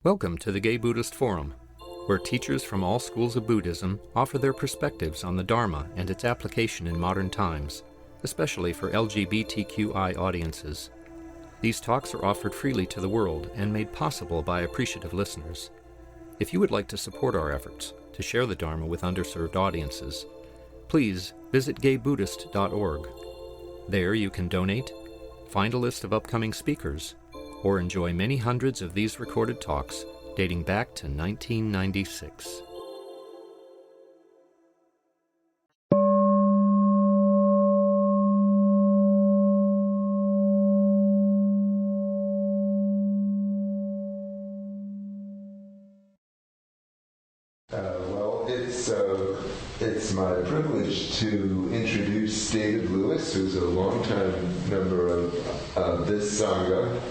Welcome to the Gay Buddhist Forum, where teachers from all schools of Buddhism offer their perspectives on the Dharma and its application in modern times, especially for LGBTQI audiences. These talks are offered freely to the world and made possible by appreciative listeners. If you would like to support our efforts to share the Dharma with underserved audiences, please visit gaybuddhist.org. There you can donate, find a list of upcoming speakers, or enjoy many hundreds of these recorded talks dating back to 1996. It's my privilege to introduce David Lewis, who's a longtime member of this Sangha.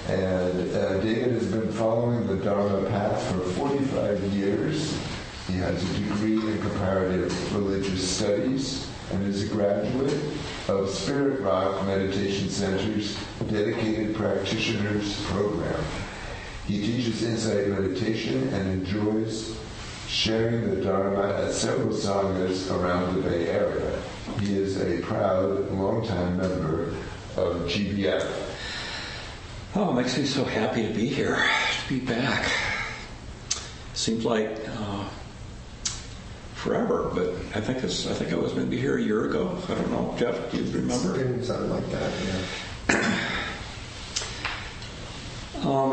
And David has been following the Dharma path for 45 years. He has a degree in comparative religious studies and is a graduate of Spirit Rock Meditation Center's Dedicated Practitioners Program. He teaches insight meditation and enjoys sharing the Dharma at several sanghas around the Bay Area. He is a proud, longtime member of GBF. Oh, it makes me so happy to be here, to be back. Seems like forever, but I think I was maybe here a year ago. I don't know, Jeff, do you remember? Something like that, yeah.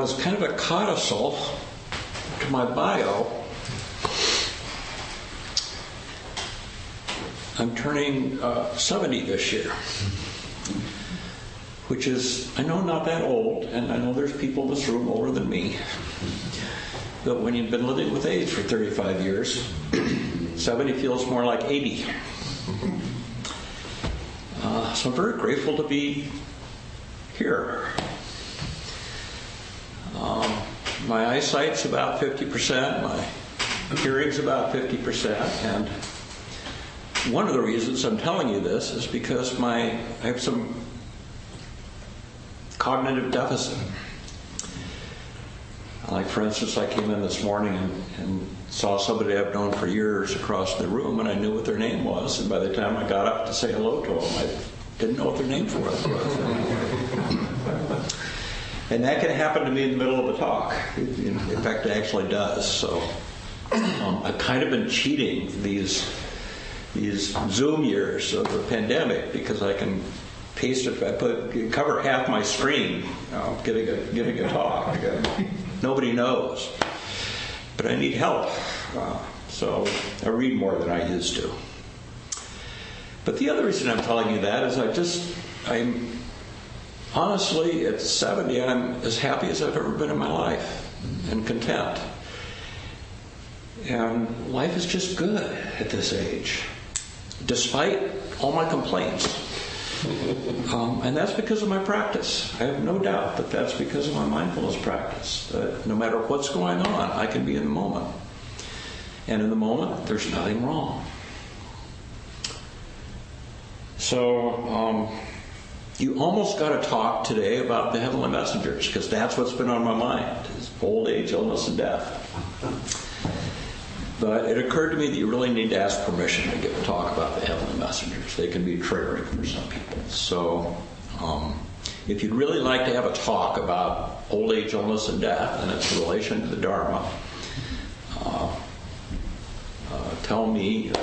As kind of a codicil to my bio, I'm turning 70 this year, which is, I know, not that old, and I know there's people in this room older than me, but when you've been living with AIDS for 35 years, 70 feels more like 80. So I'm very grateful to be here. My eyesight's about 50%, my hearing's about 50%, and one of the reasons I'm telling you this is because I have some cognitive deficit. Like, for instance, I came in this morning and saw somebody I've known for years across the room, and I knew what their name was, and by the time I got up to say hello to them, I didn't know what their name was. And that can happen to me in the middle of a talk. In fact, it actually does. So I've kind of been cheating these Zoom years of the pandemic because I can paste it, cover half my screen, giving a talk. Nobody knows, but I need help, so I read more than I used to. But the other reason I'm telling you that is I'm honestly, at 70, I'm as happy as I've ever been in my life, and content. And life is just good at this age, despite all my complaints. And that's because of my practice. I have no doubt that that's because of my mindfulness practice. That no matter what's going on, I can be in the moment. And in the moment, there's nothing wrong. So, you almost got to talk today about the heavenly messengers, because that's what's been on my mind, is old age, illness, and death. But it occurred to me that you really need to ask permission to get to talk about the heavenly messengers. They can be triggering for some people. So if you'd really like to have a talk about old age, illness, and death and its relation to the Dharma, tell me,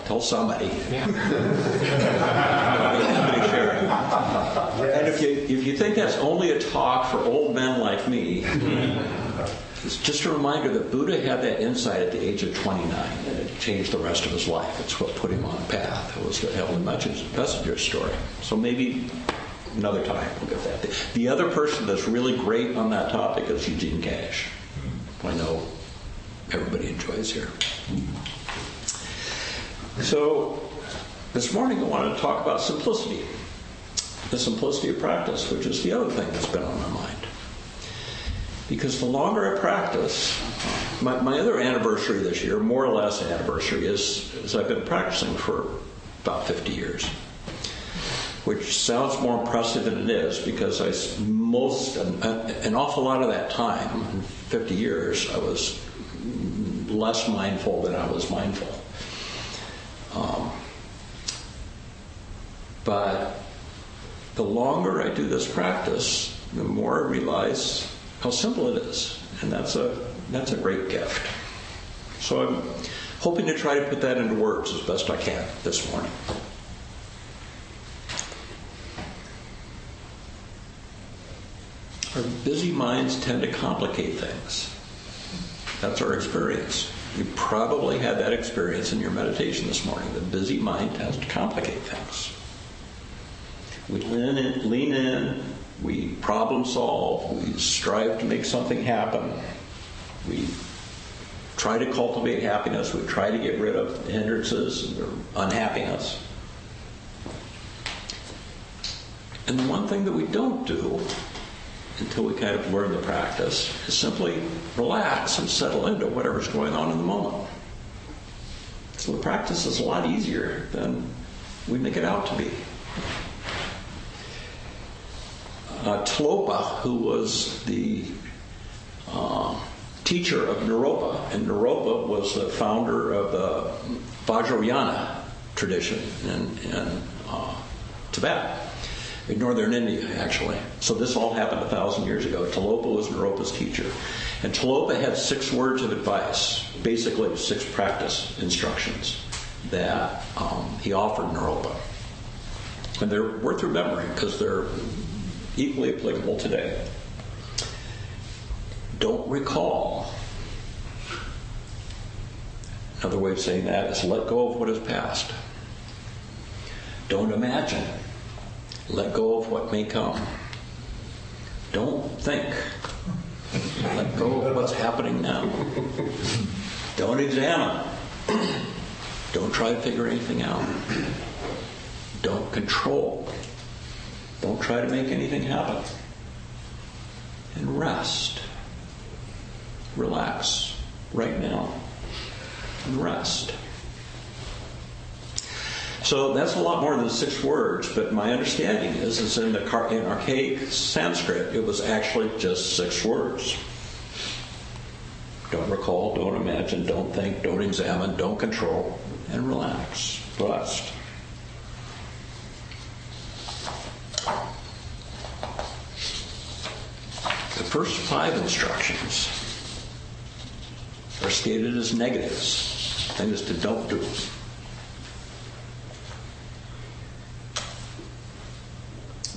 tell somebody. Yeah. Somebody share it. And if you think that's only a talk for old men like me, it's just a reminder that Buddha had that insight at the age of 29, and it changed the rest of his life. It's what put him on a path. It was the heavenly messenger story. So maybe another time we'll get that. The other person that's really great on that topic is Eugene Cash. I know everybody enjoys here. So this morning I wanted to talk about simplicity. The simplicity of practice, which is the other thing that's been on my mind. Because the longer I practice, my other anniversary this year, more or less anniversary, is I've been practicing for about 50 years. which sounds more impressive than it is, because an awful lot of that time, in 50 years, I was less mindful than I was mindful. But the longer I do this practice, the more I realize how simple it is, and that's a great gift. So I'm hoping to try to put that into words as best I can this morning. Our busy minds tend to complicate things. That's our experience. You probably had that experience in your meditation this morning. The busy mind tends to complicate things. We lean in, we problem solve, we strive to make something happen, we try to cultivate happiness, we try to get rid of hindrances or unhappiness. And the one thing that we don't do until we kind of learn the practice is simply relax and settle into whatever's going on in the moment. So the practice is a lot easier than we make it out to be. Tilopa, who was the teacher of Naropa, and Naropa was the founder of the Vajrayāna tradition in Tibet, in northern India, actually. So this all happened 1,000 years ago. Tilopa was Naropa's teacher. And Tilopa had 6 words of advice, basically 6 practice instructions that he offered Naropa. And they're worth remembering because they're equally applicable today. Don't recall. Another way of saying that is let go of what is past. Don't imagine. Let go of what may come. Don't think. Let go of what's happening now. Don't examine. Don't try to figure anything out. Don't control. Don't try to make anything happen. And rest. Relax right now. And rest. So that's a lot more than 6 words, but my understanding is in archaic Sanskrit, it was actually just 6 words. Don't recall, don't imagine, don't think, don't examine, don't control, and relax. Rest. The first 5 instructions are stated as negatives, things to don't do.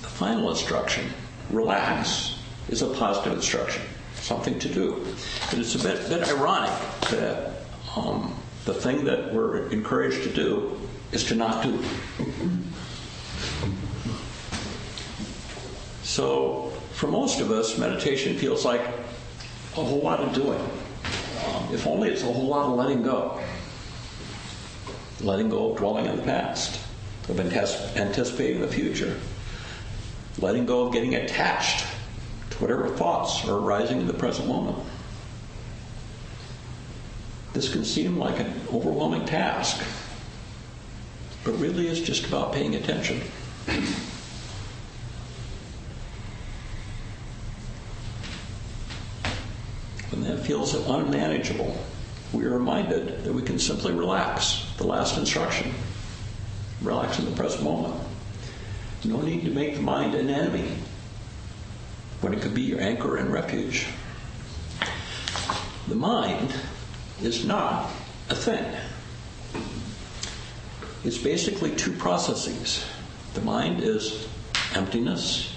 The final instruction, relax, is a positive instruction, something to do. But it's a bit ironic that the thing that we're encouraged to do is to not do. So for most of us, meditation feels like a whole lot of doing. If only it's a whole lot of letting go. Letting go of dwelling in the past, of anticipating the future. Letting go of getting attached to whatever thoughts are arising in the present moment. This can seem like an overwhelming task, but really it's just about paying attention. When that feels unmanageable, we are reminded that we can simply relax. The last instruction. Relax in the present moment. No need to make the mind an enemy when it could be your anchor and refuge. The mind is not a thing. It's basically 2 processes. The mind is emptiness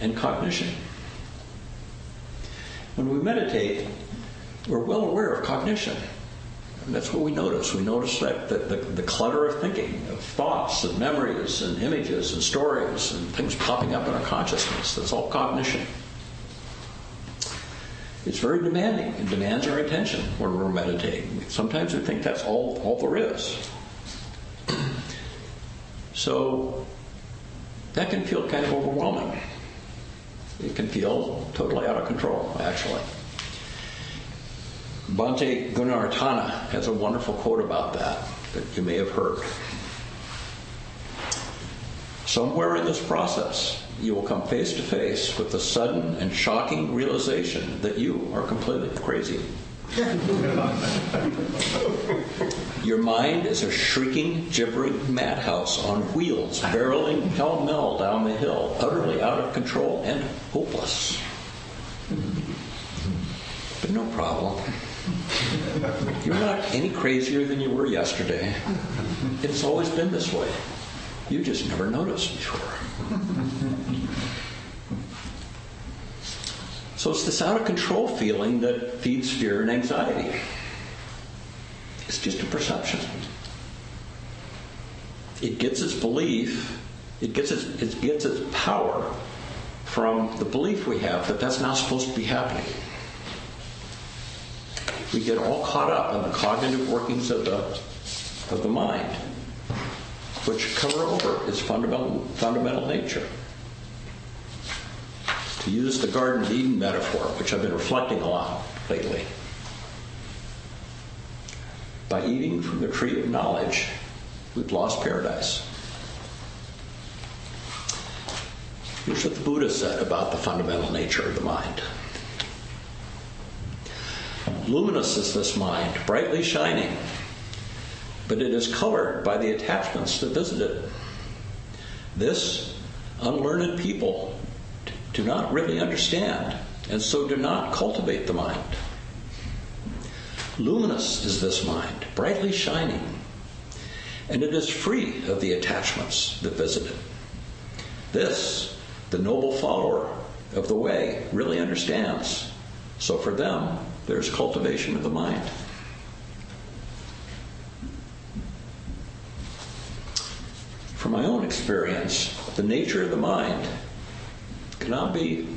and cognition. When we meditate, we're well aware of cognition. And that's what we notice. We notice that the clutter of thinking, of thoughts and memories and images and stories and things popping up in our consciousness. That's all cognition. It's very demanding. It demands our attention when we're meditating. Sometimes we think that's all there is. So that can feel kind of overwhelming. It can feel totally out of control, actually. Bhante Gunaratana has a wonderful quote about that you may have heard. Somewhere in this process, you will come face to face with the sudden and shocking realization that you are completely crazy. Your mind is a shrieking, gibbering madhouse on wheels, barreling pell-mell down the hill, utterly out of control and hopeless. But no problem. You're not any crazier than you were yesterday. It's always been this way. You just never noticed before. So it's this out-of-control feeling that feeds fear and anxiety. It's just a perception. It gets its belief, it gets its power from the belief we have that that's not supposed to be happening. We get all caught up in the cognitive workings of the mind, which cover over its fundamental nature. To use the Garden of Eden metaphor, which I've been reflecting a lot lately, by eating from the tree of knowledge, we've lost paradise. Here's what the Buddha said about the fundamental nature of the mind. Luminous is this mind, brightly shining, but it is colored by the attachments that visit it. This unlearned people do not really understand, and so do not cultivate the mind. Luminous is this mind, brightly shining, and it is free of the attachments that visit it. This, the noble follower of the way, really understands. So for them, there's cultivation of the mind. From my own experience, the nature of the mind cannot be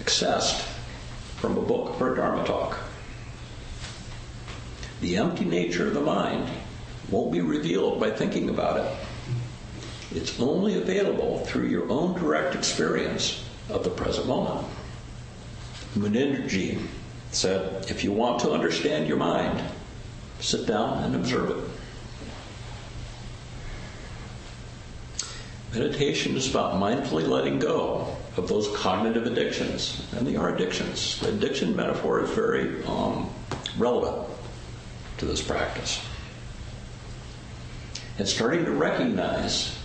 accessed from a book or a Dharma talk. The empty nature of the mind won't be revealed by thinking about it. It's only available through your own direct experience of the present moment. Munindraji said, if you want to understand your mind, sit down and observe it. Meditation is about mindfully letting go of those cognitive addictions, and they are addictions. The addiction metaphor is very relevant to this practice. And starting to recognize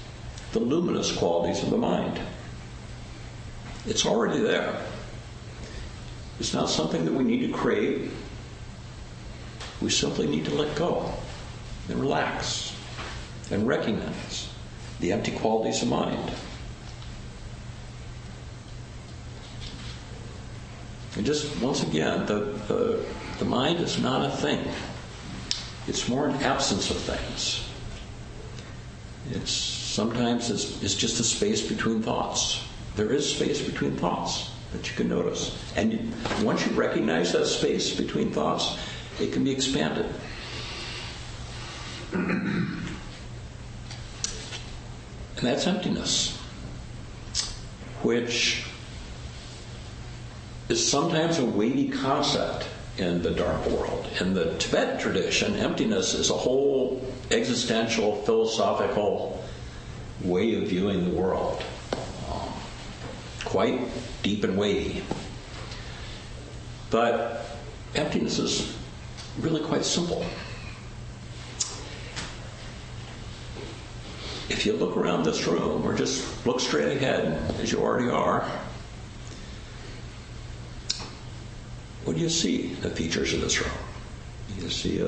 the luminous qualities of the mind. It's already there. It's not something that we need to create. We simply need to let go and relax and recognize the empty qualities of mind. And just once again, the mind is not a thing. It's more an absence of things. Sometimes it's just a space between thoughts. There is space between thoughts that you can notice. And once you recognize that space between thoughts, it can be expanded. And that's emptiness, which is sometimes a weighty concept in the Dharma world. In the Tibetan tradition, emptiness is a whole existential, philosophical way of viewing the world. Quite deep and weighty. But emptiness is really quite simple. If you look around this room, or just look straight ahead, as you already are, what do you see, the features of this room? You see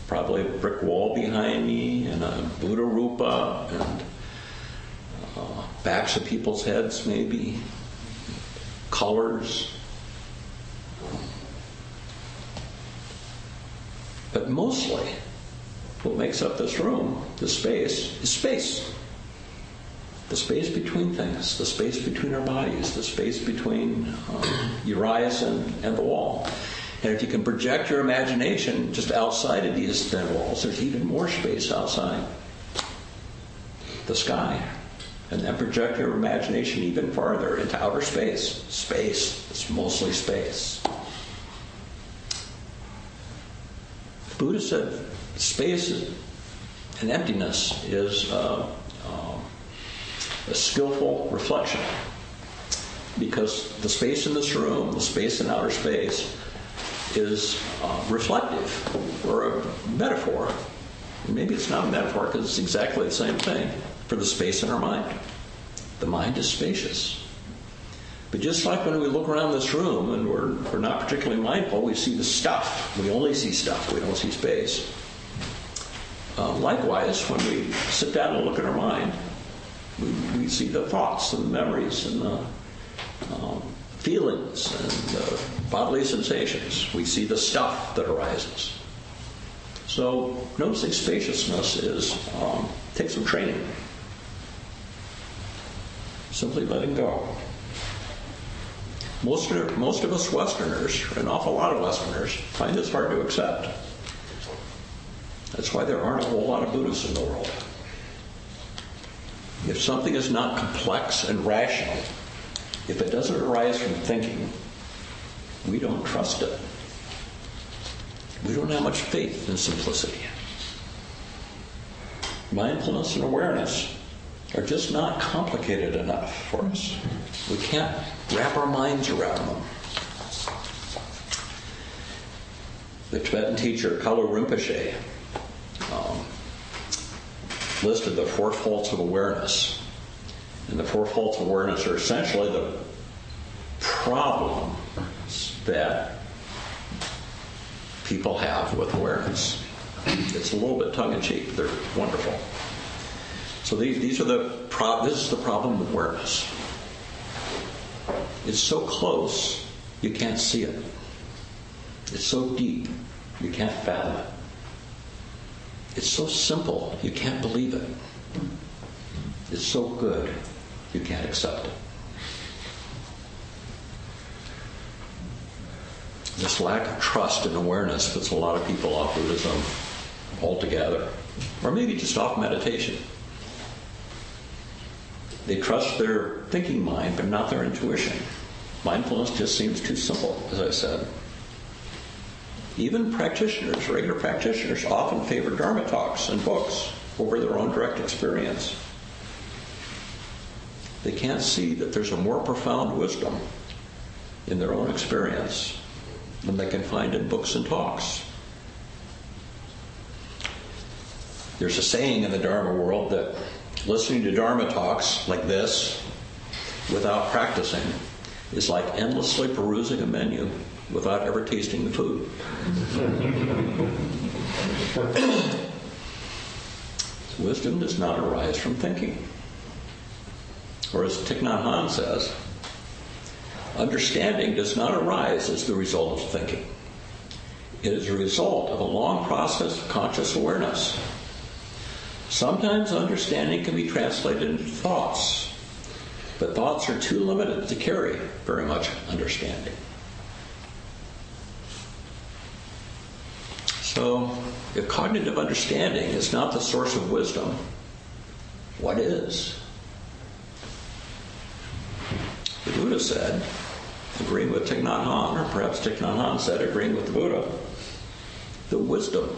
probably a brick wall behind me, and a Buddha Rupa, and backs of people's heads, maybe, colors. But mostly, what makes up this room, this space, is space. The space between things, the space between our bodies, the space between your eyes and the wall. And if you can project your imagination just outside of these thin walls, there's even more space outside. The sky. And then project your imagination even farther into outer space. Space. It's mostly space. The Buddha said space and emptiness is a skillful reflection. Because the space in this room, the space in outer space, is reflective, or a metaphor. And maybe it's not a metaphor because it's exactly the same thing for the space in our mind. The mind is spacious. But just like when we look around this room and we're not particularly mindful, we see the stuff. We only see stuff. We don't see space. Likewise, when we sit down and look at our mind, we see the thoughts and the memories and the feelings and the bodily sensations. We see the stuff that arises. So noticing spaciousness takes some training. Simply letting go. Most of us Westerners, an awful lot of Westerners, find this hard to accept. That's why there aren't a whole lot of Buddhists in the world. If something is not complex and rational, if it doesn't arise from thinking, we don't trust it. We don't have much faith in simplicity. Mindfulness and awareness are just not complicated enough for us. We can't wrap our minds around them. The Tibetan teacher Kalu Rinpoche listed the four faults of awareness. And the four faults of awareness are essentially the problems that people have with awareness. It's a little bit tongue-in-cheek. They're wonderful. So this is the problem with awareness. It's so close, you can't see it. It's so deep, you can't fathom it. It's so simple, you can't believe it. It's so good, you can't accept it. This lack of trust and awareness puts a lot of people off Buddhism altogether, or maybe just off meditation. They trust their thinking mind, but not their intuition. Mindfulness just seems too simple, as I said. Even practitioners, regular practitioners, often favor Dharma talks and books over their own direct experience. They can't see that there's a more profound wisdom in their own experience than they can find in books and talks. There's a saying in the Dharma world that listening to Dharma talks like this without practicing is like endlessly perusing a menu without ever tasting the food. Wisdom does not arise from thinking. Or as Thich Nhat Hanh says, understanding does not arise as the result of thinking. It is a result of a long process of conscious awareness. Sometimes understanding can be translated into thoughts, but thoughts are too limited to carry very much understanding. So, if cognitive understanding is not the source of wisdom, what is? The Buddha said, agreeing with Thich Nhat Hanh, or perhaps Thich Nhat Hanh said, agreeing with the Buddha, the wisdom,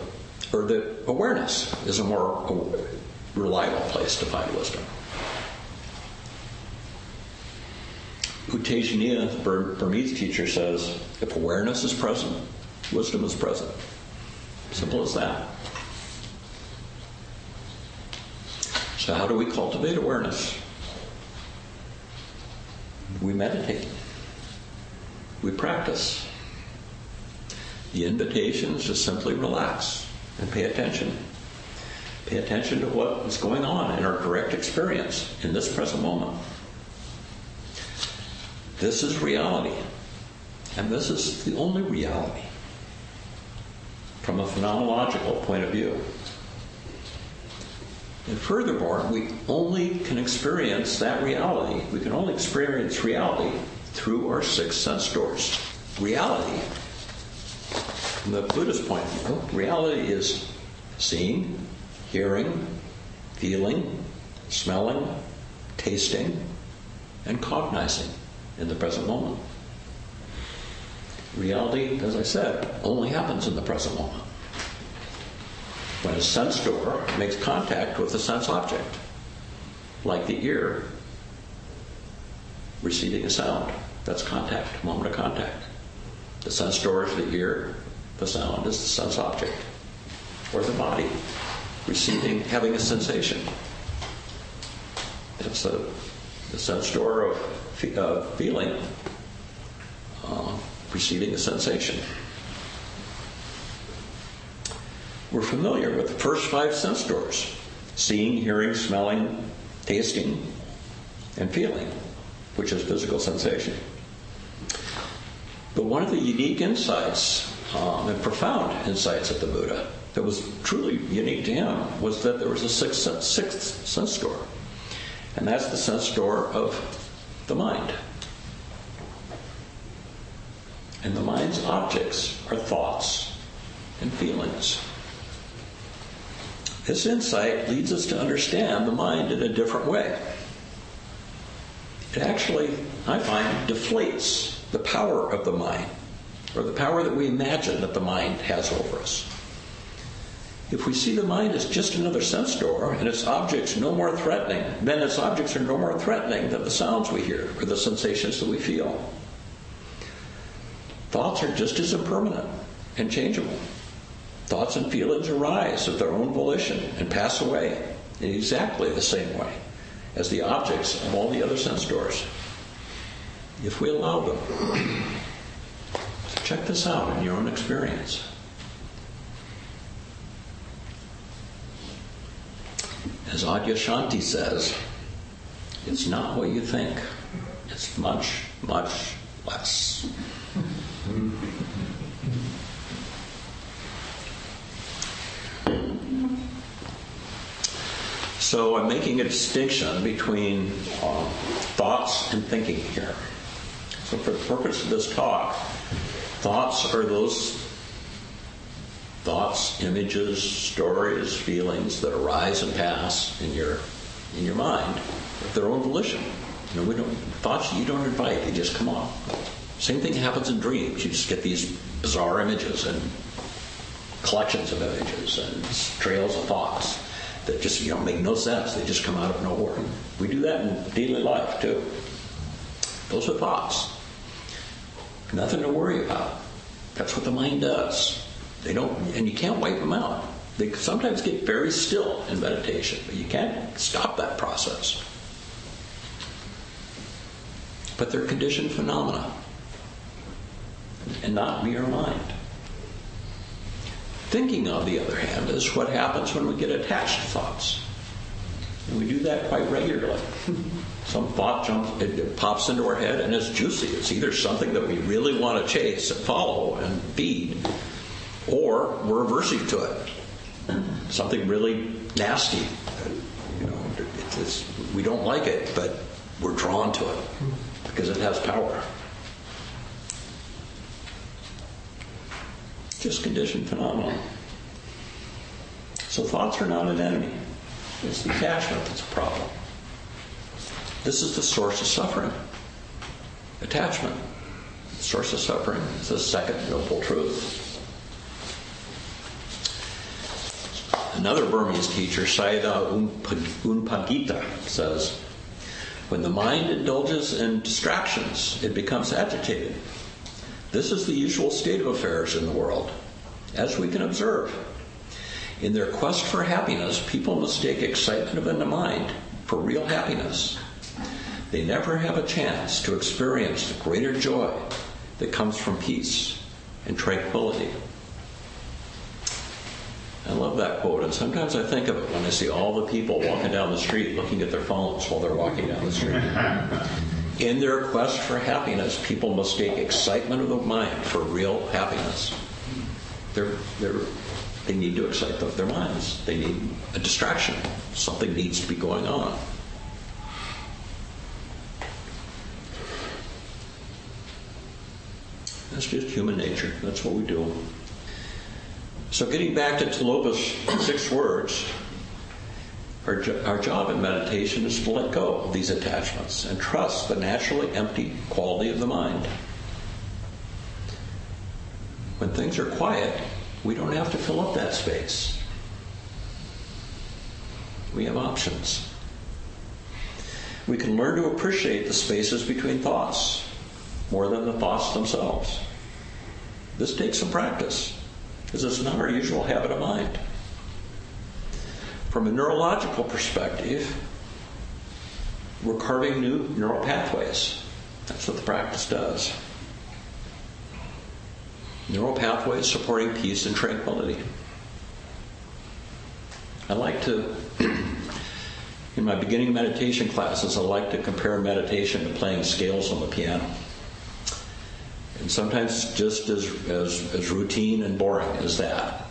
or the awareness, is a more reliable place to find wisdom. U Tejaniya, the Burmese teacher, says, if awareness is present, wisdom is present. Simple as that. So how do we cultivate awareness? We meditate. We practice. The invitation is to simply relax and pay attention. Pay attention to what is going on in our direct experience in this present moment. This is reality. And this is the only reality from a phenomenological point of view. And furthermore, we only can experience that reality. We can only experience reality through our 6 sense doors. Reality, from the Buddhist point of view, reality is seeing, hearing, feeling, smelling, tasting, and cognizing in the present moment. Reality, as I said, only happens in the present moment. When a sense door makes contact with a sense object, like the ear receiving a sound. That's contact, moment of contact. The sense door is the ear, the sound is the sense object. Or the body, receiving, having a sensation. It's the sense door of feeling, receiving a sensation. We're familiar with the first 5 sense doors: seeing, hearing, smelling, tasting, and feeling, which is physical sensation. But one of the unique insights and profound insights of the Buddha that was truly unique to him was that there was a sixth sense door, and that's the sense door of the mind. And the mind's objects are thoughts and feelings. This insight leads us to understand the mind in a different way. It actually, I find, deflates the power of the mind, or the power that we imagine that the mind has over us. If we see the mind as just another sense door and its objects no more threatening, then its objects are no more threatening than the sounds we hear or the sensations that we feel. Thoughts are just as impermanent and changeable. Thoughts and feelings arise of their own volition and pass away in exactly the same way as the objects of all the other sense doors, if we allow them. So check this out in your own experience. As Adyashanti says, it's not what you think. It's much, much less. So I'm making a distinction between thoughts and thinking here. So for the purpose of this talk, thoughts are those thoughts, images, stories, feelings that arise and pass in your mind of their own volition. You know, thoughts you don't invite, they just come on. Same thing happens in dreams. You just get these bizarre images and collections of images and trails of thoughts that just make no sense. They just come out of nowhere. We do that in daily life too. Those are thoughts. Nothing to worry about. That's what the mind does. They don't, and you can't wipe them out. They sometimes get very still in meditation, but you can't stop that process. But they're conditioned phenomena, and not mere mind. Thinking, on the other hand, is what happens when we get attached to thoughts. And we do that quite regularly. Some thought it pops into our head and it's juicy. It's either something that we really want to chase and follow and feed, or we're aversive to it. Something really nasty. We don't like it, but we're drawn to it because it has power. Just conditioned phenomenon. So thoughts are not an enemy. It's the attachment that's a problem. This is the source of suffering. Attachment. The source of suffering is the second noble truth. Another Burmese teacher, Sayadaw Unpagita, says, when the mind indulges in distractions, it becomes agitated. This is the usual state of affairs in the world, as we can observe. In their quest for happiness, people mistake excitement in the mind for real happiness. They never have a chance to experience the greater joy that comes from peace and tranquility. I love that quote, and sometimes I think of it when I see all the people walking down the street looking at their phones while they're walking down the street. In their quest for happiness, people mistake excitement of the mind for real happiness. They need to excite their minds. They need a distraction. Something needs to be going on. That's just human nature. That's what we do. So getting back to Tilopa's 6 words, our job in meditation is to let go of these attachments and trust the naturally empty quality of the mind. When things are quiet, we don't have to fill up that space. We have options. we can learn to appreciate the spaces between thoughts more than the thoughts themselves. This takes some practice, because it's not our usual habit of mind. From a neurological perspective, we're carving new neural pathways. That's what the practice does. Neural pathways supporting peace and tranquility. I like to, in my beginning meditation classes, I like to compare meditation to playing scales on the piano. And sometimes just as routine and boring as that.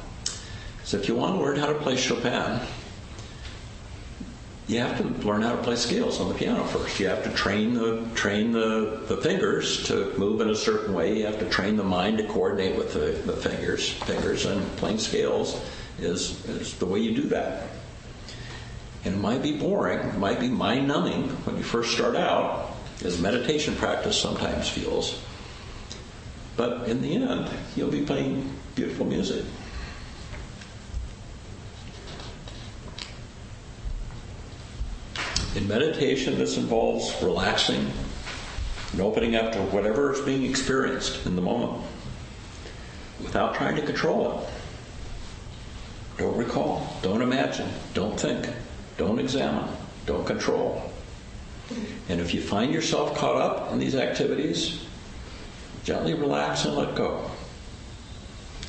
So if you want to learn how to play Chopin, you have to learn how to play scales on the piano first. You have to train the fingers to move in a certain way. You have to train the mind to coordinate with the fingers, and playing scales is the way you do that. And it might be boring, it might be mind-numbing when you first start out, as meditation practice sometimes feels. But in the end, you'll be playing beautiful music. In meditation, this involves relaxing and opening up to whatever is being experienced in the moment without trying to control it. Don't recall, don't imagine, don't think, don't examine, don't control. And if you find yourself caught up in these activities, gently relax and let go.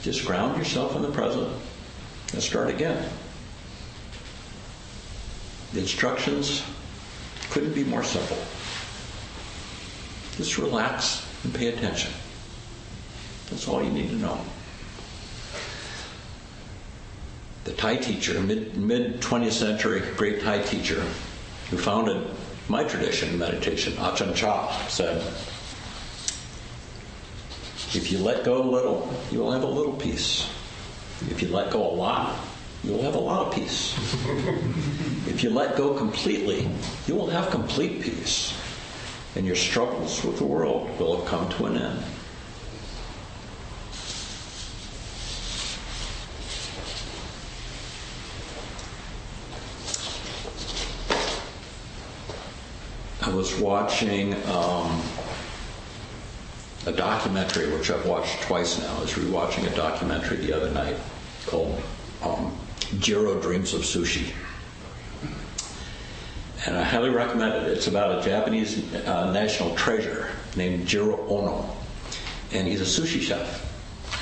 Just ground yourself in the present and start again. The instructions couldn't be more simple. Just relax and pay attention. That's all you need to know. The Thai teacher, mid-20th century great Thai teacher, who founded my tradition of meditation, Ajahn Chah, said, if you let go a little, you will have a little peace. If you let go a lot, you will have a lot of peace. If you let go completely, you will have complete peace, and your struggles with the world will have come to an end. I was watching a documentary, which I've watched twice now. I was rewatching a documentary the other night called Jiro Dreams of Sushi. And I highly recommend it. It's about a Japanese national treasure named Jiro Ono. And he's a sushi chef.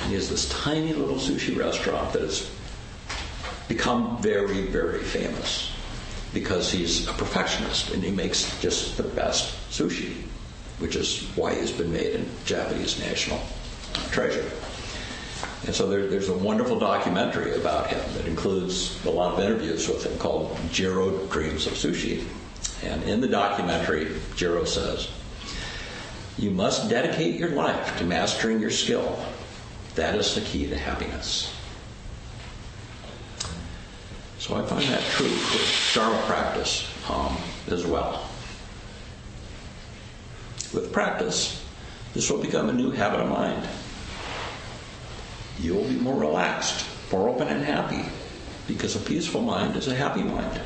And he has this tiny little sushi restaurant that has become very, very famous because he's a perfectionist and he makes just the best sushi, which is why he's been made a Japanese national treasure. And so there's a wonderful documentary about him that includes a lot of interviews with him called Jiro Dreams of Sushi. And in the documentary, Jiro says, you must dedicate your life to mastering your skill. That is the key to happiness. So I find that true for Dharma practice as well. With practice, this will become a new habit of mind. You will be more relaxed, more open and happy, because a peaceful mind is a happy mind.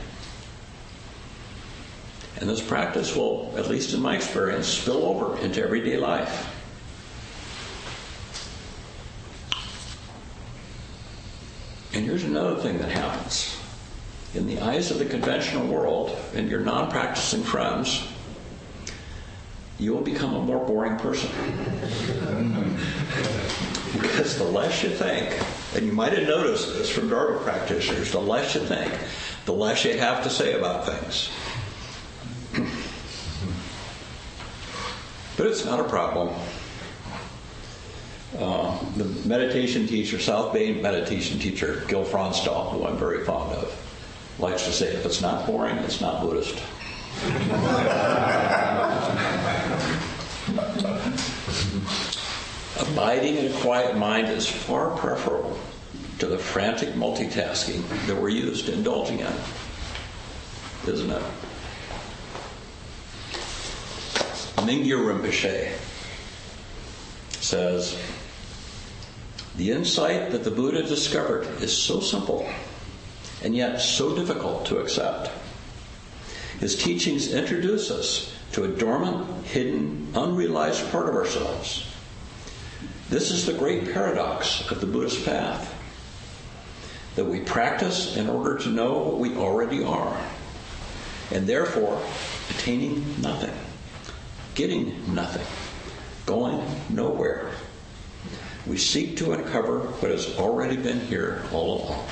And this practice will, at least in my experience, spill over into everyday life. And here's another thing that happens. In the eyes of the conventional world and your non-practicing friends, you will become a more boring person. Because the less you think, and you might have noticed this from Dharma practitioners, the less you think, the less you have to say about things. But it's not a problem. The meditation teacher, South Bay meditation teacher, Gil Fronsdal, who I'm very fond of, likes to say, if it's not boring, it's not Buddhist. Abiding in a quiet mind is far preferable to the frantic multitasking that we're used to indulging in, isn't it? Mingyur Rinpoche says, the insight that the Buddha discovered is so simple and yet so difficult to accept. His teachings introduce us to a dormant, hidden, unrealized part of ourselves. This is the great paradox of the Buddhist path, that we practice in order to know what we already are, and therefore attaining nothing, getting nothing, going nowhere. We seek to uncover what has already been here all along.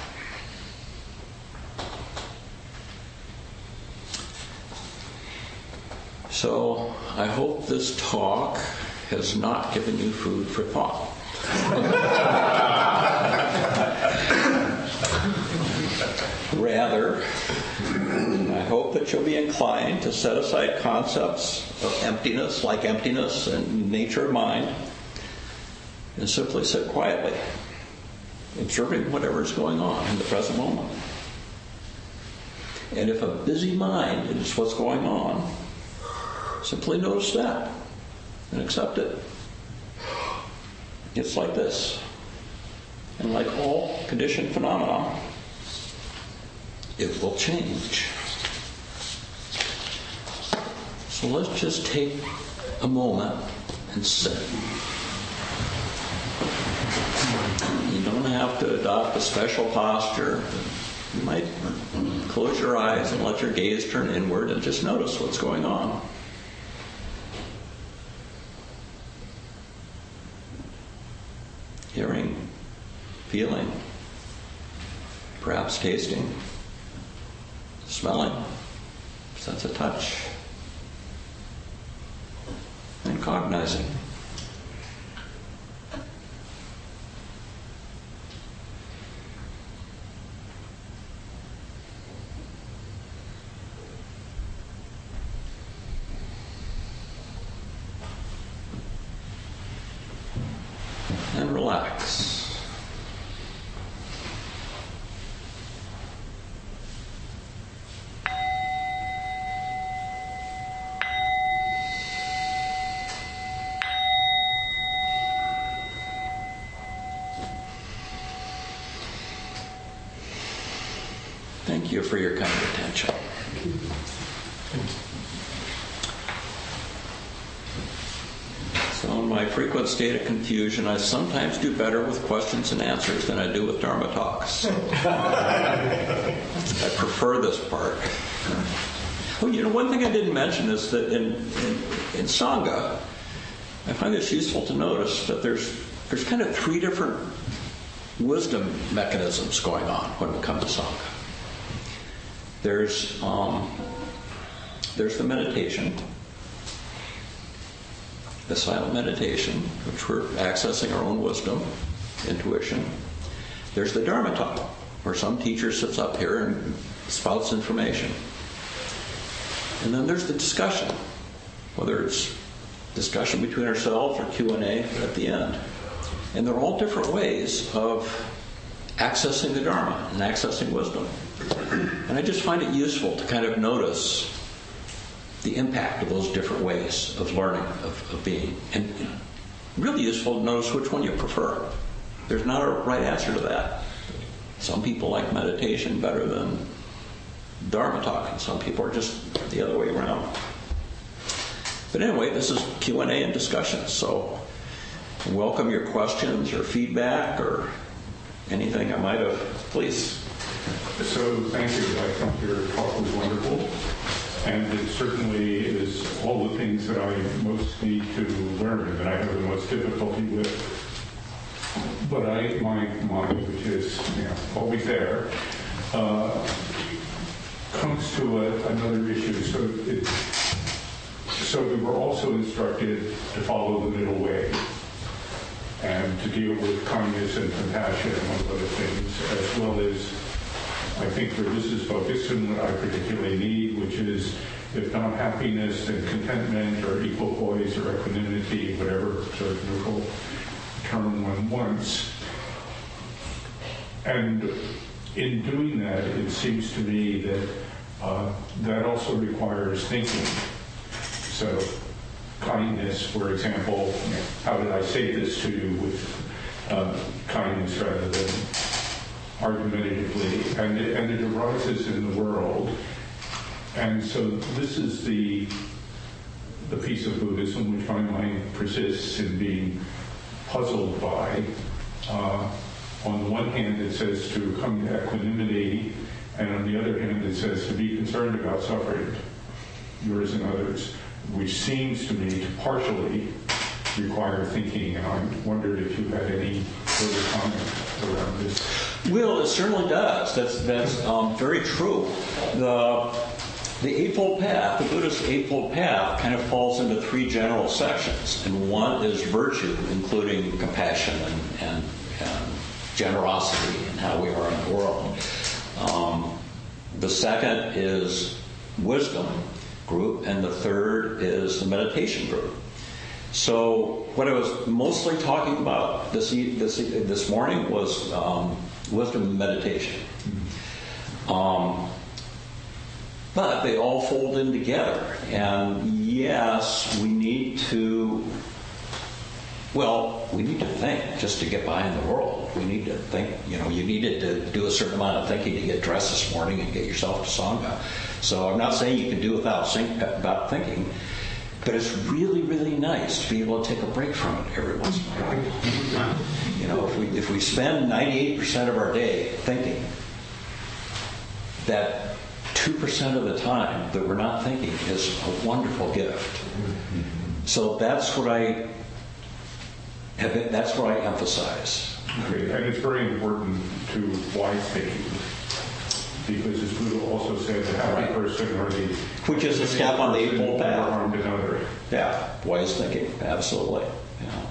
So I hope this talk has not given you food for thought. Rather, I hope that you'll be inclined to set aside concepts of emptiness, like emptiness and nature of mind, and simply sit quietly, observing whatever is going on in the present moment. And if a busy mind is what's going on, simply notice that and accept it. It's like this. And like all conditioned phenomena, it will change. So let's just take a moment and sit. You don't have to adopt a special posture. You might close your eyes and let your gaze turn inward and just notice what's going on. Hearing, feeling, perhaps tasting, smelling, sense of touch, and cognizing. And relax. Thank you for your kind attention. So in my frequent state of confusion, I sometimes do better with questions and answers than I do with Dharma talks. I prefer this part. Oh, one thing I didn't mention is that in Sangha, I find this useful to notice that there's kind of three different wisdom mechanisms going on when we come to Sangha. There's the meditation, the silent meditation, which we're accessing our own wisdom, intuition. There's the Dharma talk, where some teacher sits up here and spouts information. And then there's the discussion, whether it's discussion between ourselves or Q&A at the end. And they're all different ways of accessing the Dharma and accessing wisdom. And I just find it useful to kind of notice the impact of those different ways of learning, of being. And really useful to notice which one you prefer. There's not a right answer to that. Some people like meditation better than Dharma talk, and some people are just the other way around. But anyway, this is Q&A and discussion, so welcome your questions or feedback or anything I might have. Please. So thank you. I think your talk was wonderful. And it certainly is all the things that I most need to learn, that I have the most difficulty with. But my mind, which is always there, comes to another issue. So we were also instructed to follow the middle way and to deal with kindness and compassion, among other things, as well as, I think, where this is focused on what I particularly need, which is, if not happiness, then contentment or equal poise or equanimity, whatever sort of neutral term one wants. And in doing that, it seems to me that that also requires thinking. So kindness, for example, how did I say this to you with kindness rather than argumentatively, and it arises in the world, And so this is the piece of Buddhism which my mind persists in being puzzled by. On the one hand, it says to come to equanimity, and on the other hand, it says to be concerned about suffering, yours and others, which seems to me to partially require thinking. And I wondered if you had any further comment around this. Well, it certainly does. That's very true. The Eightfold Path, the Buddhist Eightfold Path, kind of falls into three general sections. And one is virtue, including compassion and generosity and how we are in the world. The second is wisdom group, and the third is the meditation group. So what I was mostly talking about this morning was wisdom and meditation. But they all fold in together. And yes, we need to think just to get by in the world. We need to think, you needed to do a certain amount of thinking to get dressed this morning and get yourself to Sangha. So I'm not saying you can do without thinking, but it's really, really nice to be able to take a break from it every once in a while. If we spend 98% of our day thinking, that 2% of the time that we're not thinking is a wonderful gift. So that's what I emphasize. Okay. And it's very important to wise thinking, because as Buddha also said, the happy person or the which is a step on the Eightfold Path. Harmed another. Yeah, wise thinking, absolutely. Yeah.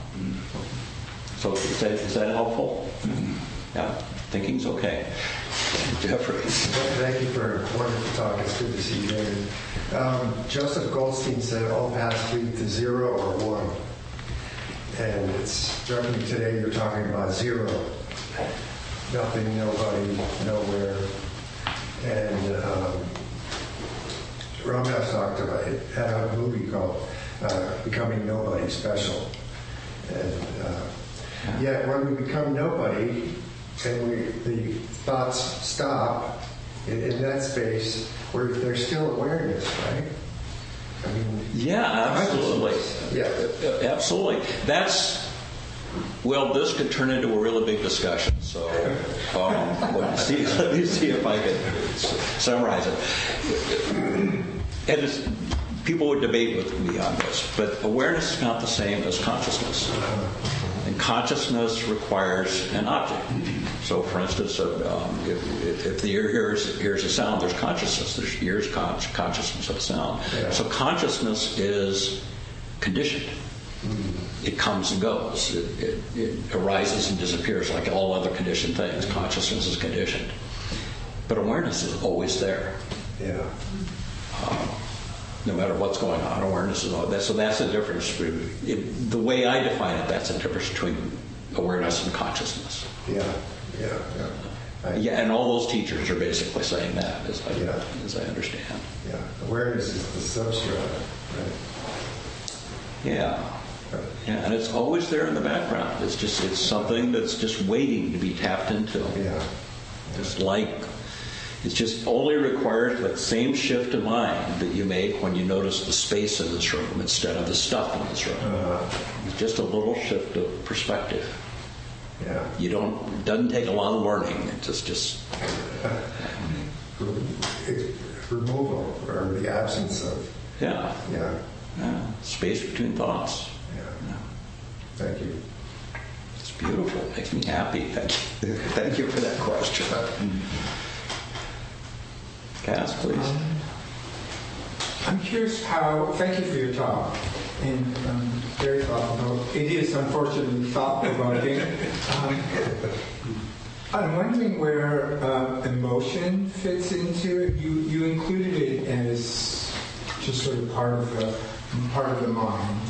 So is that helpful? Yeah, thinking's okay. Jeffrey. Thank you for a wonderful talk. It's good to see you, David. Joseph Goldstein said all paths lead to 0 or 1. And it struck me today you're talking about 0. Nothing, nobody, nowhere. And Ramdas talked about it, had a movie called Becoming Nobody Special. And yet when we become nobody and the thoughts stop in that space where there's still awareness, right? I mean, yeah, absolutely. Yeah, absolutely. This could turn into a really big discussion. So let me see if I can summarize it. And people would debate with me on this, but awareness is not the same as consciousness. And consciousness requires an object. So, for instance, if the ear hears a sound, there's consciousness. There's ears consciousness of sound. Yeah. So consciousness is conditioned. It comes and goes. It arises and disappears like all other conditioned things. Consciousness is conditioned. But awareness is always there. Yeah. No matter what's going on, awareness is always there. So that's the difference. The way I define it, that's the difference between awareness and consciousness. Yeah. And all those teachers are basically saying that, as I understand. Yeah, awareness is the substrate, right? Yeah, and it's always there in the background. It's something that's just waiting to be tapped into. Yeah. It just only requires that same shift of mind that you make when you notice the space in this room instead of the stuff in this room. It's just a little shift of perspective. Yeah. It doesn't take a lot of learning. It's just removal or the absence of. Yeah. Space between thoughts. Yeah. Thank you. It's beautiful. It makes me happy. Thank you for that question. Cass, please. I'm curious thank you for your talk, and very thoughtful. It is unfortunately thought-provoking. I'm wondering where emotion fits into it. You included it as just sort of part of the mind,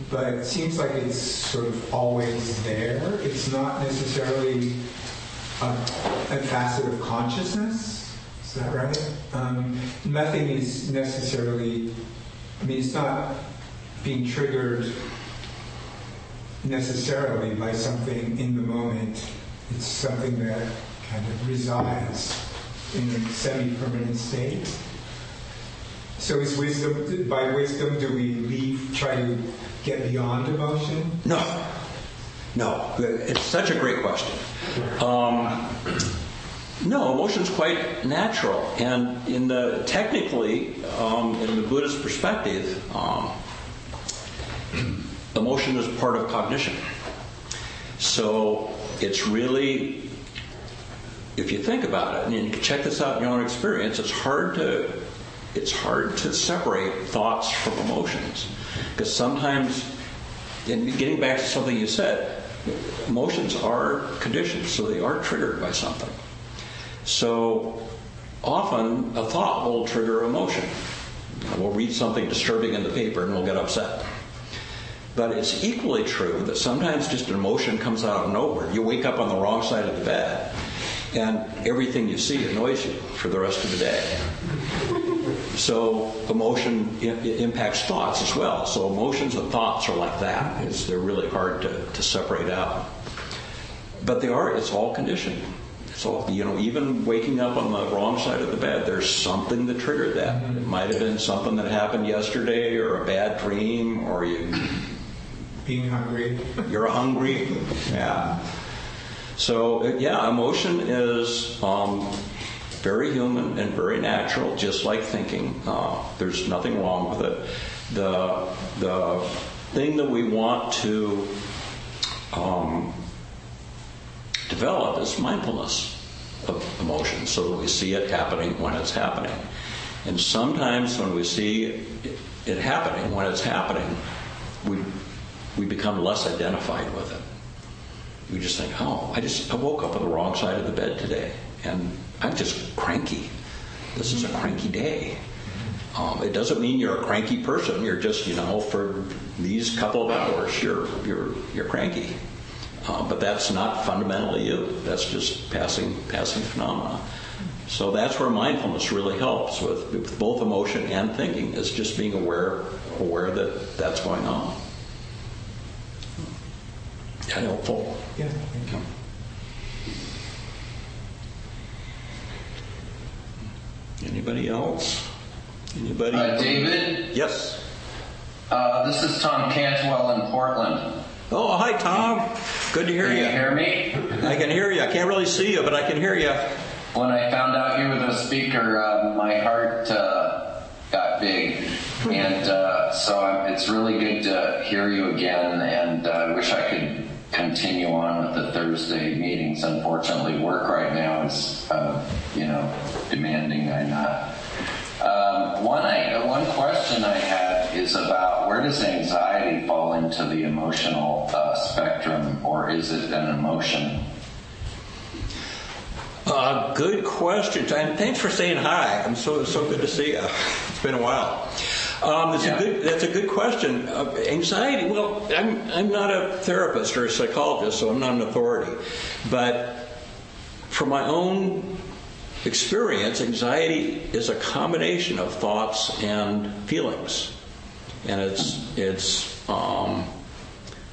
but it seems like it's sort of always there. It's not necessarily a facet of consciousness. Is that right? Nothing is necessarily. It's not being triggered necessarily by something in the moment. It's something that kind of resides in a semi-permanent state. So is wisdom, by wisdom, do we try to get beyond emotion? No. It's such a great question. No, emotion's quite natural, and technically, in the Buddhist perspective, emotion is part of cognition. So it's really, if you think about it, and you can check this out in your own experience, it's hard to separate thoughts from emotions, because sometimes, and getting back to something you said, emotions are conditioned, so they are triggered by something. So often a thought will trigger emotion. We'll read something disturbing in the paper and we'll get upset. But it's equally true that sometimes just an emotion comes out of nowhere. You wake up on the wrong side of the bed and everything you see annoys you for the rest of the day. So emotion impacts thoughts as well. So emotions and thoughts are like that. They're really hard to separate out. But it's all conditioned. So, even waking up on the wrong side of the bed, there's something that triggered that. It might have been something that happened yesterday, or a bad dream, or being hungry. You're hungry. Yeah. So, emotion is very human and very natural, just like thinking. There's nothing wrong with it. The thing that we want to develop is mindfulness of emotion, so that we see it happening when it's happening. And sometimes when we see it happening when it's happening, we become less identified with it. We just think, I woke up on the wrong side of the bed today, and I'm just cranky. This is a cranky day. It doesn't mean you're a cranky person. You're just, for these couple of hours, you're cranky. But that's not fundamentally you. That's just passing phenomena. So that's where mindfulness really helps with both emotion and thinking, is just being aware that that's going on. Yeah, helpful. Yeah, thank you. Anybody else? Anybody? David? Yes. This is Tom Cantwell in Portland. Oh, hi, Tom. Good to hear you. Can you hear me? I can hear you. I can't really see you, but I can hear you. When I found out you were the speaker, my heart got big. And so it's really good to hear you again. And I wish I could continue on with the Thursday meetings. Unfortunately, work right now is, demanding. I'm not. One question I had is about, where does anxiety fall into the emotional spectrum, or is it an emotion? Good question. And thanks for saying hi. I'm so good to see you. It's been a while. That's a good question. Anxiety. Well, I'm not a therapist or a psychologist, so I'm not an authority. But from my own experience, anxiety is a combination of thoughts and feelings, and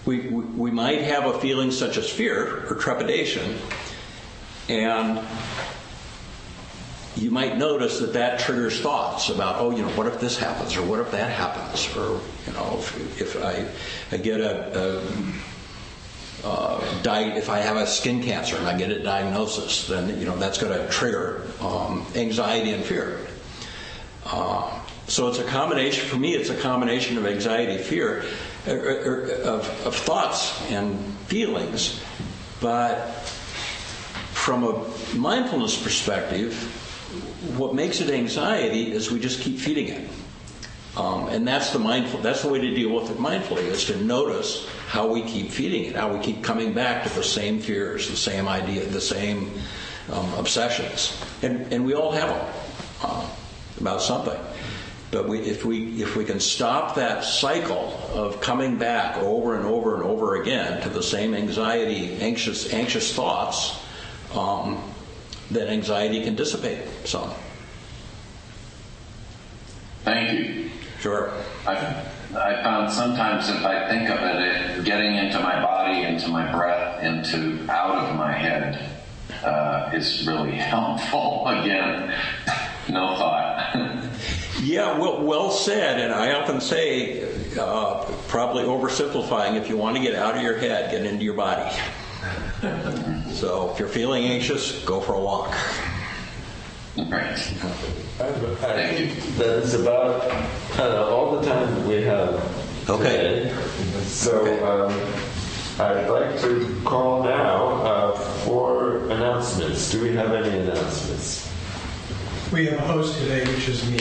we might have a feeling such as fear or trepidation, and you might notice that triggers thoughts about, what if this happens, or what if that happens, or if I get if I have a skin cancer and I get a diagnosis, then that's going to trigger anxiety and fear. So it's a combination. For me, it's a combination of anxiety, fear, of thoughts and feelings. But from a mindfulness perspective, what makes it anxiety is we just keep feeding it. And that's the way to deal with it mindfully, is to notice how we keep feeding it, how we keep coming back to the same fears, the same idea, the same obsessions, and we all have them about something. But if we can stop that cycle of coming back over and over and over again to the same anxious thoughts, then anxiety can dissipate some. Thank you. Sure. I found sometimes if I think of it getting into my body, into my breath, out of my head. is really helpful. Again, no thought. Yeah, well said. And I often say, probably oversimplifying, if you want to get out of your head, get into your body. So if you're feeling anxious, go for a walk. Right. I think that is about all the time that we have today. So I'd like to call now for announcements. Do we have any announcements? We have a host today, which is me.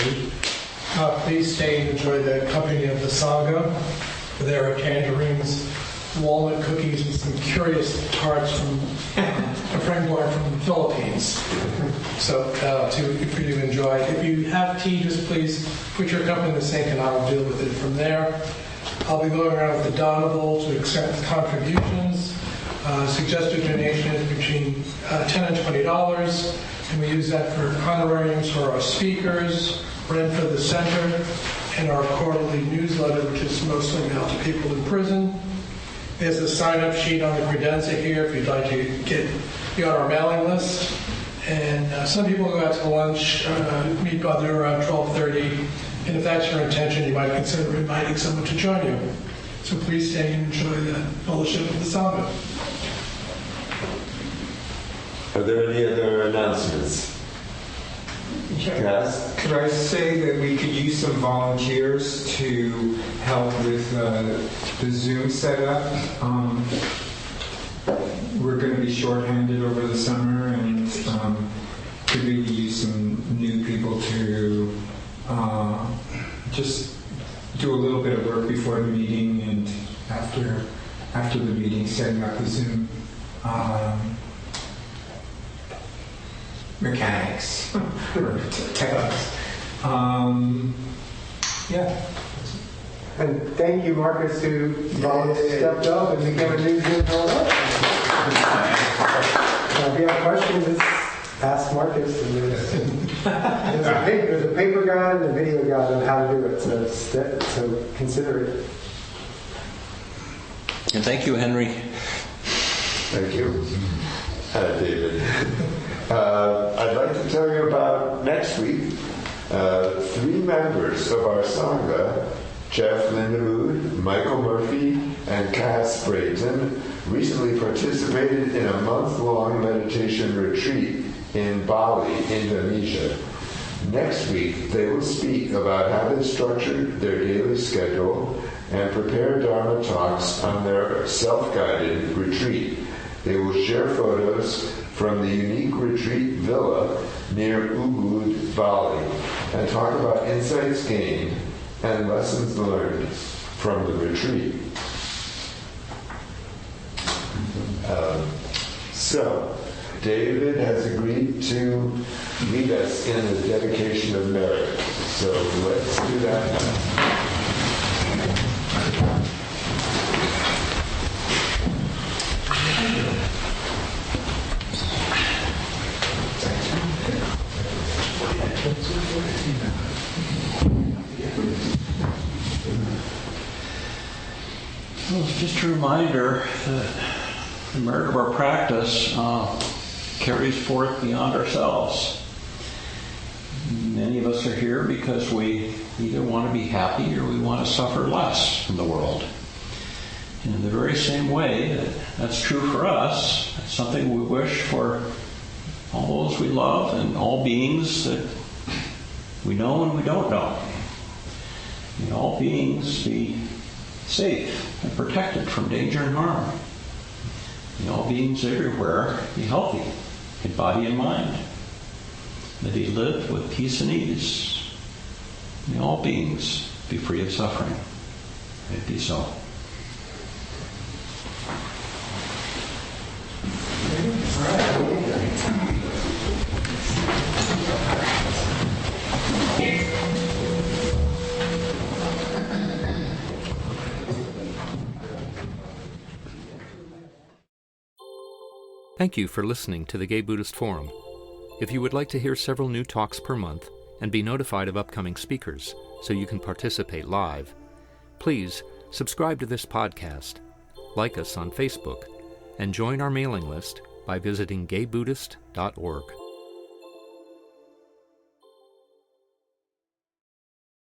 Please stay and enjoy the company of the Sangha. There are tangerines, walnut cookies, and some curious tarts from a friend born from the Philippines. So for you to enjoy. If you have tea, just please put your cup in the sink and I'll deal with it from there. I'll be going around with the donable to accept contributions. Suggested donation is between $10 and $20, and we use that for honorariums for our speakers, rent for the center, and our quarterly newsletter, which is mostly mailed to people in prison. There's a sign-up sheet on the credenza here if you'd like to be on our mailing list. And some people go out to lunch, meet other around 12:30, and if that's your intention, you might consider inviting someone to join you. So please stay and enjoy the fellowship of the Sangha. Are there any other announcements? Yes? Could I say that we could use some volunteers to help with the Zoom setup? We're going to be shorthanded over the summer, and could we use some new people to just do a little bit of work before the meeting and after the meeting, setting up the Zoom mechanics or techniques. Yeah. And thank you, Marcus, who stepped up and became a new Zoom builder. If you have questions, just ask Marcus. There's a paper guide and a video guide on how to do it, so consider it. And thank you, Henry. Thank you, David. I'd like to tell you about next week. 3 members of our Sangha, Jeff Lindemood, Michael Murphy, and Cass Brayton, recently participated in a month-long meditation retreat in Bali, Indonesia. Next week, they will speak about how they structured their daily schedule and prepare Dharma talks on their self-guided retreat. They will share photos from the unique retreat villa near Ubud, Bali, and talk about insights gained and lessons learned from the retreat. So, David has agreed to lead us in the dedication of merit. So let's do that now. Well, just a reminder that the merit of our practice carries forth beyond ourselves. Many of us are here because we either want to be happy or we want to suffer less in the world. And in the very same way, that's true for us. It's something we wish for all those we love and all beings that we know and we don't know. May all beings be safe and protected from danger and harm. May all beings everywhere be healthy in body and mind. May they live with peace and ease. May all beings be free of suffering. May it be so. Thank you for listening to the Gay Buddhist Forum. If you would like to hear several new talks per month and be notified of upcoming speakers so you can participate live, please subscribe to this podcast, like us on Facebook, and join our mailing list by visiting gaybuddhist.org.